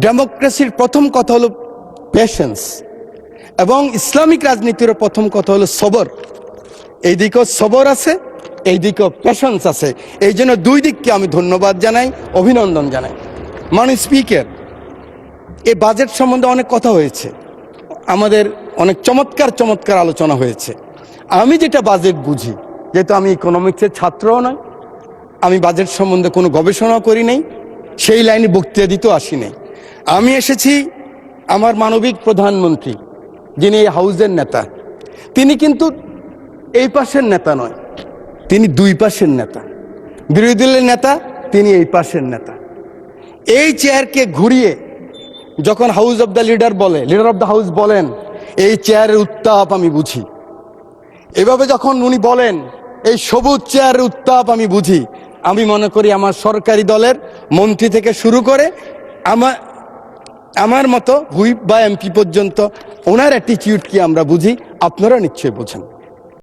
ডেমোক্রেসির প্রথম কথা হলো পেশেন্স, এবং ইসলামিক রাজনীতির প্রথম কথা হলো সবর। এই দিকেও সবর আছে, এই দিকেও পেশেন্স আছে। এই জন্য দুই দিককে আমি ধন্যবাদ জানাই, অভিনন্দন জানাই। মাননীয় স্পিকার, এই বাজেট সম্বন্ধে অনেক কথা হয়েছে, আমাদের অনেক চমৎকার চমৎকার আলোচনা হয়েছে। আমি যেটা বাজেট বুঝি, যেহেতু আমি ইকোনমিক্সের ছাত্রও নয়, আমি বাজেট সম্বন্ধে কোনো গবেষণাও করি নাই, সেই লাইনে বক্তৃতা দিতেও আসি নাই। আমি এসেছি আমার মানবিক প্রধানমন্ত্রী, যিনি এই হাউজের নেতা, তিনি কিন্তু এই পাশের নেতা নয়, তিনি দুই পাশের নেতা। বিরোধী দলের নেতা, তিনি এই পাশের নেতা। এই চেয়ারকে ঘুরিয়ে যখন হাউস অব দ্য লিডার বলে, লিডার অব দ্য হাউস বলেন, এই চেয়ারের উত্তাপ আমি বুঝি। এভাবে যখন উনি বলেন এই সবুজ চেয়ারের উত্তাপ আমি বুঝি, আমি মনে করি আমার সরকারি দলের মন্ত্রী থেকে শুরু করে আমার মতো হুইপ বা এমপি পর্যন্ত ওনার অ্যাটিটিউড কি আমরা বুঝি, আপনারা নিশ্চয়ই বোঝেন।